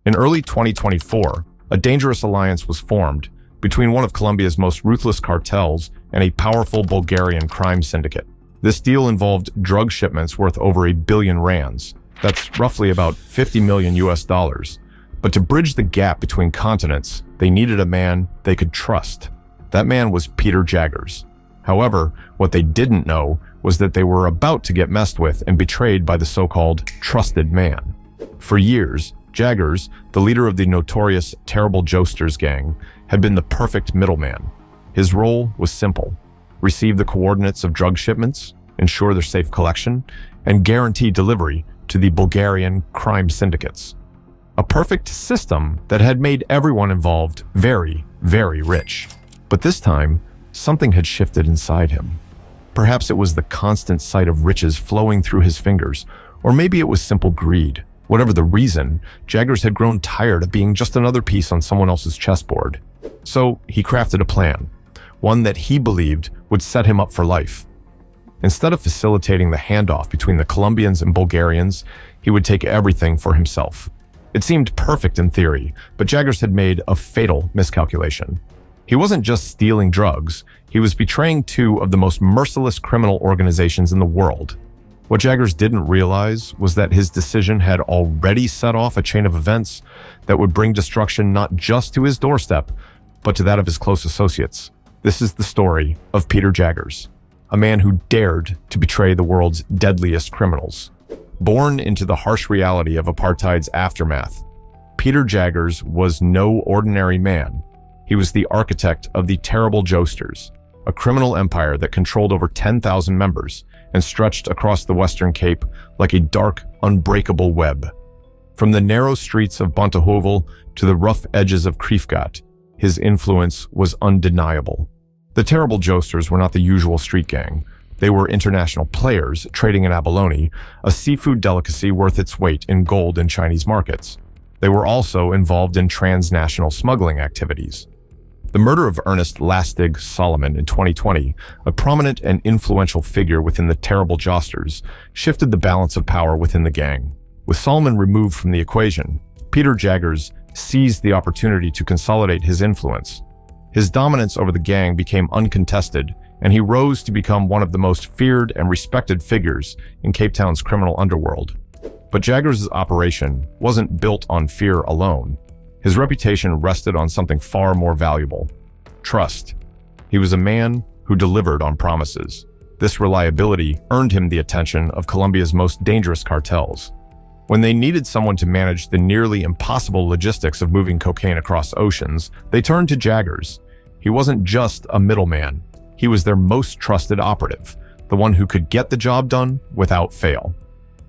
In early 2024, a dangerous alliance was formed between one of Colombia's most ruthless cartels and a powerful Bulgarian crime syndicate. This deal involved drug shipments worth over a billion rands. That's roughly about 50 million US dollars. But to bridge the gap between continents, they needed a man they could trust. That man was Peter Jaggers. However, what they didn't know was that they were about to get messed with and betrayed by the so-called trusted man. For years, Jaggers, the leader of the notorious Terrible Josters gang, had been the perfect middleman. His role was simple: receive the coordinates of drug shipments, ensure their safe collection, and guarantee delivery to the Bulgarian crime syndicates. A perfect system that had made everyone involved very, very rich. But this time, something had shifted inside him. Perhaps it was the constant sight of riches flowing through his fingers, or maybe it was simple greed. Whatever the reason, Jaggers had grown tired of being just another piece on someone else's chessboard. So he crafted a plan, one that he believed would set him up for life. Instead of facilitating the handoff between the Colombians and Bulgarians, he would take everything for himself. It seemed perfect in theory, but Jaggers had made a fatal miscalculation. He wasn't just stealing drugs, he was betraying two of the most merciless criminal organizations in the world. What Jaggers didn't realize was that his decision had already set off a chain of events that would bring destruction not just to his doorstep, but to that of his close associates. This is the story of Peter Jaggers, a man who dared to betray the world's deadliest criminals. Born into the harsh reality of apartheid's aftermath, Peter Jaggers was no ordinary man. He was the architect of the Terrible Josters, a criminal empire that controlled over 10,000 members and stretched across the Western Cape like a dark, unbreakable web. From the narrow streets of Bontehovel to the rough edges of Kriefgat, his influence was undeniable. The Terrible Josters were not the usual street gang. They were international players trading in abalone, a seafood delicacy worth its weight in gold in Chinese markets. They were also involved in transnational smuggling activities. The murder of Ernest Lastig Solomon in 2020, a prominent and influential figure within the Terrible Josters, shifted the balance of power within the gang. With Solomon removed from the equation, Peter Jaggers seized the opportunity to consolidate his influence. His dominance over the gang became uncontested, and he rose to become one of the most feared and respected figures in Cape Town's criminal underworld. But Jaggers' operation wasn't built on fear alone. His reputation rested on something far more valuable: trust. He was a man who delivered on promises. This reliability earned him the attention of Colombia's most dangerous cartels. When they needed someone to manage the nearly impossible logistics of moving cocaine across oceans, they turned to Jaggers. He wasn't just a middleman. He was their most trusted operative, the one who could get the job done without fail.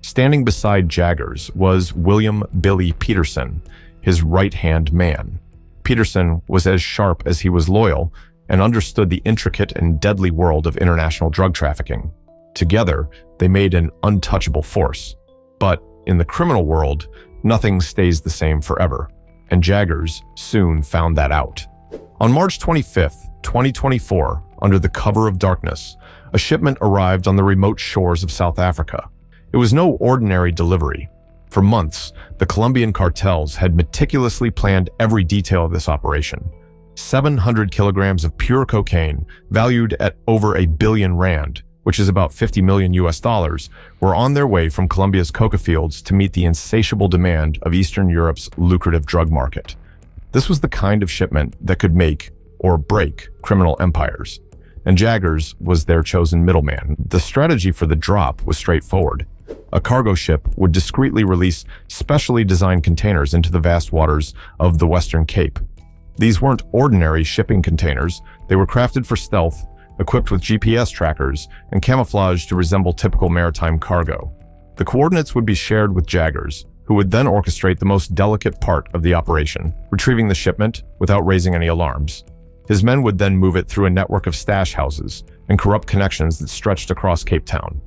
Standing beside Jaggers was William "Billy" Peterson, his right-hand man. Peterson was as sharp as he was loyal and understood the intricate and deadly world of international drug trafficking. Together, they made an untouchable force. But in the criminal world, nothing stays the same forever, and Jaggers soon found that out. On March 25th, 2024, under the cover of darkness, a shipment arrived on the remote shores of South Africa. It was no ordinary delivery. For months, the Colombian cartels had meticulously planned every detail of this operation. 700 kilograms of pure cocaine, valued at over a billion rand, which is about 50 million US dollars, were on their way from Colombia's coca fields to meet the insatiable demand of Eastern Europe's lucrative drug market. This was the kind of shipment that could make or break criminal empires, and Jaggers was their chosen middleman. The strategy for the drop was straightforward. A cargo ship would discreetly release specially designed containers into the vast waters of the Western Cape. These weren't ordinary shipping containers. They were crafted for stealth, equipped with GPS trackers, and camouflaged to resemble typical maritime cargo. The coordinates would be shared with Jaggers, who would then orchestrate the most delicate part of the operation, retrieving the shipment without raising any alarms. His men would then move it through a network of stash houses and corrupt connections that stretched across Cape Town.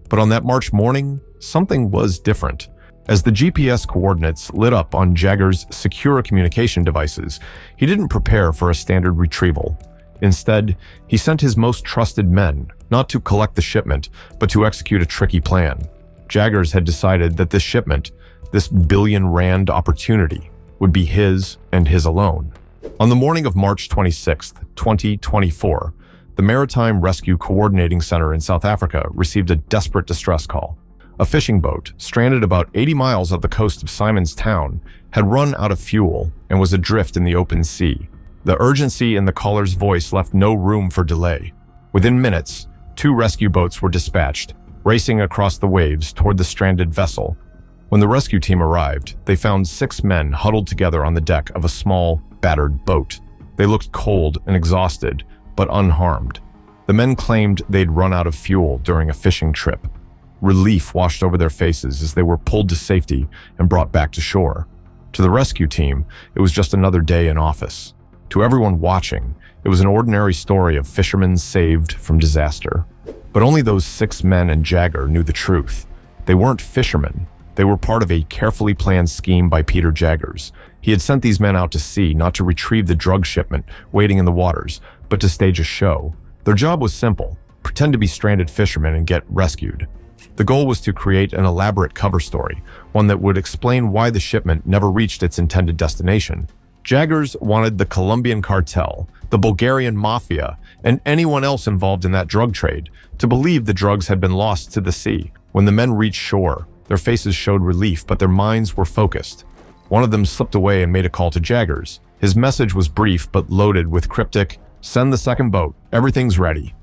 But on that March morning, something was different. As the GPS coordinates lit up on Jaggers' secure communication devices, he didn't prepare for a standard retrieval. Instead, he sent his most trusted men, not to collect the shipment, but to execute a tricky plan. Jaggers had decided that this shipment, this billion rand opportunity, would be his and his alone. On the morning of March 26, 2024, the Maritime Rescue Coordinating Center in South Africa received a desperate distress call. A fishing boat, stranded about 80 miles off the coast of Simon's Town, had run out of fuel and was adrift in the open sea. The urgency in the caller's voice left no room for delay. Within minutes, 2 rescue boats were dispatched, racing across the waves toward the stranded vessel. When the rescue team arrived, they found 6 men huddled together on the deck of a small, battered boat. They looked cold and exhausted, but unharmed. The men claimed they'd run out of fuel during a fishing trip. Relief washed over their faces as they were pulled to safety and brought back to shore. To the rescue team, it was just another day in office. To everyone watching, it was an ordinary story of fishermen saved from disaster. But only those 6 men and Jagger knew the truth. They weren't fishermen. They were part of a carefully planned scheme by Peter Jaggers. He had sent these men out to sea not to retrieve the drug shipment waiting in the waters, but to stage a show. Their job was simple: pretend to be stranded fishermen and get rescued. The goal was to create an elaborate cover story, one that would explain why the shipment never reached its intended destination. Jaggers wanted the Colombian Cartel, the Bulgarian Mafia, and anyone else involved in that drug trade to believe the drugs had been lost to the sea. When the men reached shore, their faces showed relief, but their minds were focused. One of them slipped away and made a call to Jaggers. His message was brief but loaded with cryptic, "Send the second boat, everything's ready."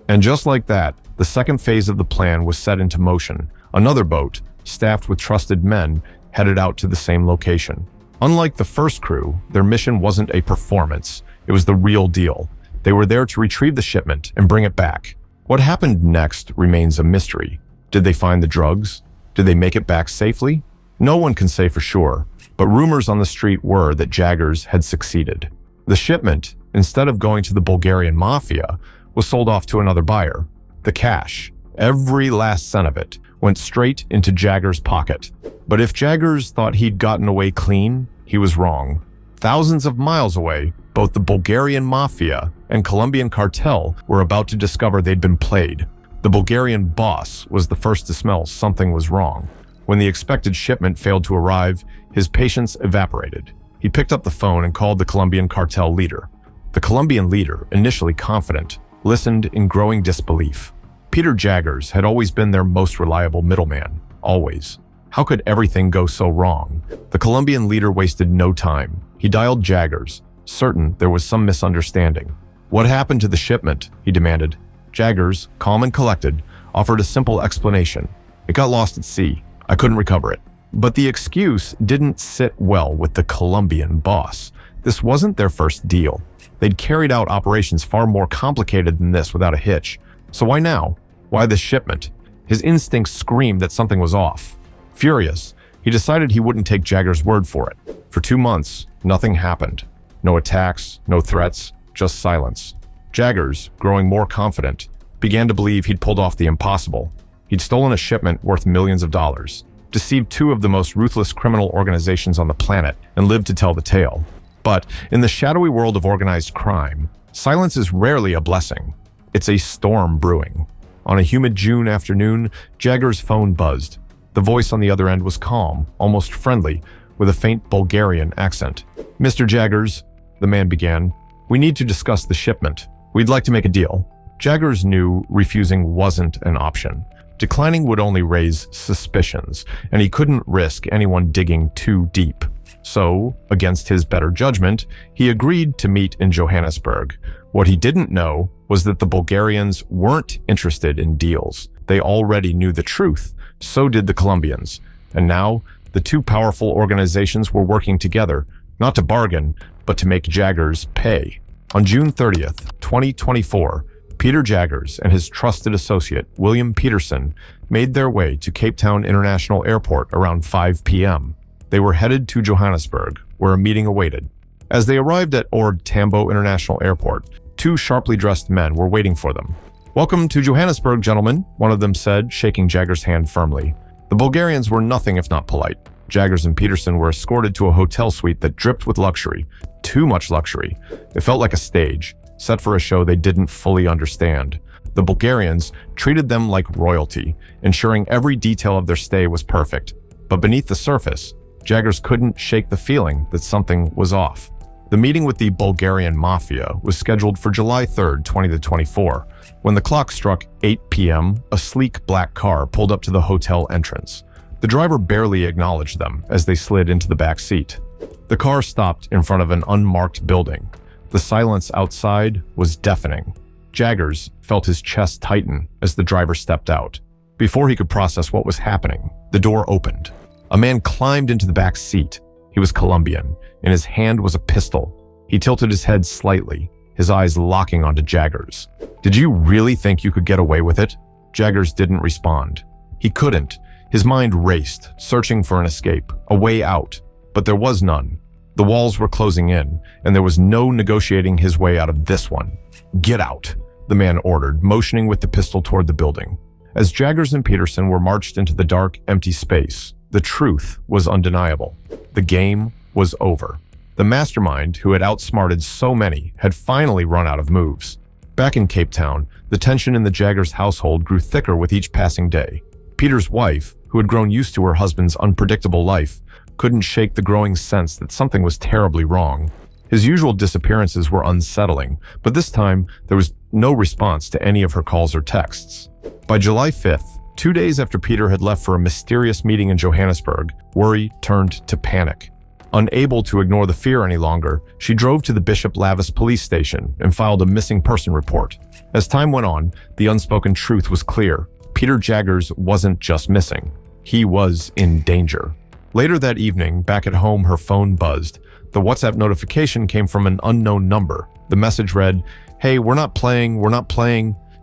And just like that, the second phase of the plan was set into motion. Another boat, staffed with trusted men, headed out to the same location. Unlike the first crew, their mission wasn't a performance. It was the real deal. They were there to retrieve the shipment and bring it back. What happened next remains a mystery. Did they find the drugs? Did they make it back safely? No one can say for sure, but rumors on the street were that Jaggers had succeeded. The shipment, instead of going to the Bulgarian Mafia, was sold off to another buyer. The cash, every last cent of it, went straight into Jaggers' pocket. But if Jaggers thought he'd gotten away clean, he was wrong. Thousands of miles away, both the Bulgarian Mafia and Colombian Cartel were about to discover they'd been played. The Bulgarian boss was the first to smell something was wrong. When the expected shipment failed to arrive, his patience evaporated. He picked up the phone and called the Colombian Cartel leader. The Colombian leader, initially confident, listened in growing disbelief. Peter Jaggers had always been their most reliable middleman, always. How could everything go so wrong? The Colombian leader wasted no time. He dialed Jaggers, certain there was some misunderstanding. "What happened to the shipment?" he demanded. Jaggers, calm and collected, offered a simple explanation. "It got lost at sea. I couldn't recover it." But the excuse didn't sit well with the Colombian boss. This wasn't their first deal. They'd carried out operations far more complicated than this without a hitch. So why now? Why this shipment? His instincts screamed that something was off. Furious, he decided he wouldn't take Jaggers' word for it. For 2 months, nothing happened. No attacks, no threats, just silence. Jaggers, growing more confident, began to believe he'd pulled off the impossible. He'd stolen a shipment worth millions of dollars, deceived 2 of the most ruthless criminal organizations on the planet, and lived to tell the tale. But in the shadowy world of organized crime, silence is rarely a blessing. It's a storm brewing. On a humid June afternoon, Jaggers' phone buzzed. The voice on the other end was calm, almost friendly, with a faint Bulgarian accent. "Mr. Jaggers," the man began, "we need to discuss the shipment. We'd like to make a deal." Jaggers knew refusing wasn't an option. Declining would only raise suspicions, and he couldn't risk anyone digging too deep. So, against his better judgment, he agreed to meet in Johannesburg. What he didn't know was that the Bulgarians weren't interested in deals. They already knew the truth. So did the Colombians. And now, the 2 powerful organizations were working together, not to bargain, but to make Jaggers pay. On June 30th, 2024, Peter Jaggers and his trusted associate, William Peterson, made their way to Cape Town International Airport around 5 p.m. They were headed to Johannesburg, where a meeting awaited. As they arrived at Ord Tambo International Airport, 2 sharply dressed men were waiting for them. "Welcome to Johannesburg, gentlemen," one of them said, shaking Jaggers' hand firmly. The Bulgarians were nothing if not polite. Jaggers and Peterson were escorted to a hotel suite that dripped with luxury. Too much luxury. It felt like a stage, set for a show they didn't fully understand. The Bulgarians treated them like royalty, ensuring every detail of their stay was perfect. But beneath the surface, Jaggers couldn't shake the feeling that something was off. The meeting with the Bulgarian Mafia was scheduled for July 3rd, 2024. When the clock struck 8 p.m., a sleek black car pulled up to the hotel entrance. The driver barely acknowledged them as they slid into the back seat. The car stopped in front of an unmarked building. The silence outside was deafening. Jaggers felt his chest tighten as the driver stepped out. Before he could process what was happening, the door opened. A man climbed into the back seat. He was Colombian. In his hand was a pistol. He tilted his head slightly, his eyes locking onto Jaggers. "Did you really think you could get away with it?" Jaggers didn't respond. He couldn't. His mind raced, searching for an escape, a way out. But there was none. The walls were closing in, and there was no negotiating his way out of this one. "Get out," the man ordered, motioning with the pistol toward the building. As Jaggers and Peterson were marched into the dark, empty space, the truth was undeniable. The game was over. The mastermind, who had outsmarted so many, had finally run out of moves. Back in Cape Town, the tension in the Jaggers household grew thicker with each passing day. Peter's wife, who had grown used to her husband's unpredictable life, couldn't shake the growing sense that something was terribly wrong. His usual disappearances were unsettling, but this time there was no response to any of her calls or texts. By July 5th, 2 days after Peter had left for a mysterious meeting in Johannesburg, worry turned to panic. Unable to ignore the fear any longer, she drove to the Bishop Lavis police station and filed a missing person report. As time went on, the unspoken truth was clear. Peter Jaggers wasn't just missing. He was in danger. Later that evening, back at home, her phone buzzed. The WhatsApp notification came from an unknown number. The message read, "Hey, we're not playing.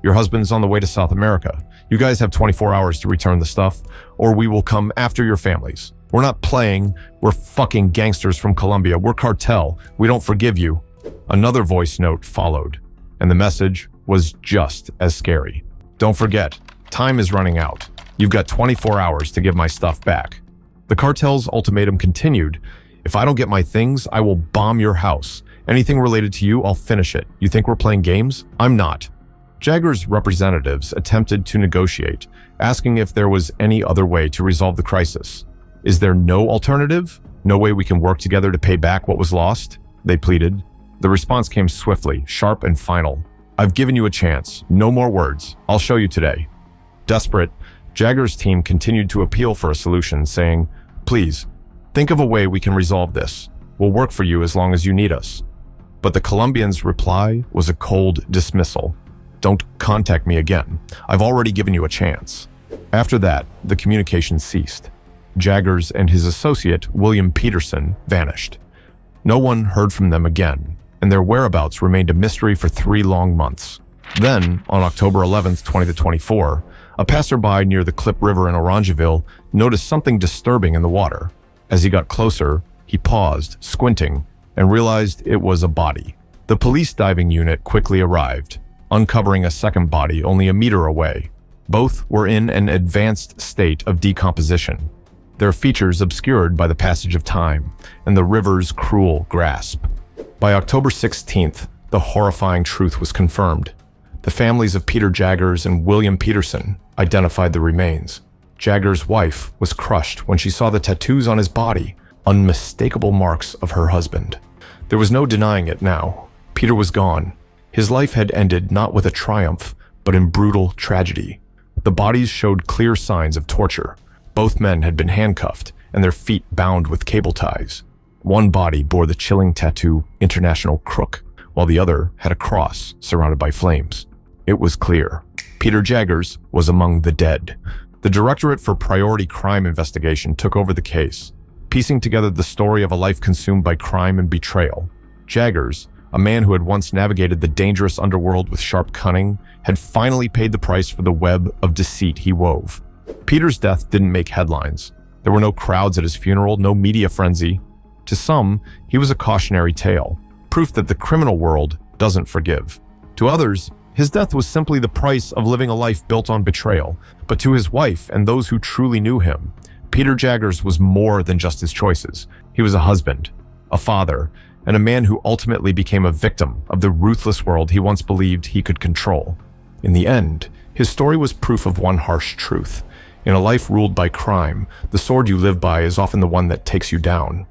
Your husband's on the way to South America. You guys have 24 hours to return the stuff, or we will come after your families. We're not playing. We're fucking gangsters from Colombia. We're cartel. We don't forgive you." Another voice note followed, and the message was just as scary. "Don't forget, time is running out. You've got 24 hours to give my stuff back." The cartel's ultimatum continued. "If I don't get my things, I will bomb your house. Anything related to you, I'll finish it. You think we're playing games? I'm not." Jaggers' representatives attempted to negotiate, asking if there was any other way to resolve the crisis. "Is there no alternative? No way we can work together to pay back what was lost?" they pleaded. The response came swiftly, sharp and final. "I've given you a chance. No more words. I'll show you today." Desperate, Jaggers' team continued to appeal for a solution, saying, "Please, think of a way we can resolve this. We'll work for you as long as you need us." But the Colombians' reply was a cold dismissal. "Don't contact me again. I've already given you a chance." After that, the communication ceased. Jaggers and his associate, William Peterson, vanished. No one heard from them again, and their whereabouts remained a mystery for 3 long months. Then, on October 11th, 2024, a passerby near the Clip River in Orangeville noticed something disturbing in the water. As he got closer, he paused, squinting, and realized it was a body. The police diving unit quickly arrived, uncovering a second body only a meter away. Both were in an advanced state of decomposition, their features obscured by the passage of time and the river's cruel grasp. By October 16th, the horrifying truth was confirmed. The families of Peter Jaggers and William Peterson identified the remains. Jaggers' wife was crushed when she saw the tattoos on his body, unmistakable marks of her husband. There was no denying it now. Peter was gone. His life had ended not with a triumph, but in brutal tragedy. The bodies showed clear signs of torture. Both men had been handcuffed and their feet bound with cable ties. One body bore the chilling tattoo, International Crook, while the other had a cross surrounded by flames. It was clear. Peter Jaggers was among the dead. The Directorate for Priority Crime Investigation took over the case, piecing together the story of a life consumed by crime and betrayal. Jaggers, a man who had once navigated the dangerous underworld with sharp cunning, had finally paid the price for the web of deceit he wove. Peter's death didn't make headlines. There were no crowds at his funeral, no media frenzy. To some, he was a cautionary tale, proof that the criminal world doesn't forgive. To others, his death was simply the price of living a life built on betrayal. But to his wife and those who truly knew him, Peter Jaggers was more than just his choices. He was a husband, a father, and a man who ultimately became a victim of the ruthless world he once believed he could control. In the end, his story was proof of one harsh truth. In a life ruled by crime, the sword you live by is often the one that takes you down.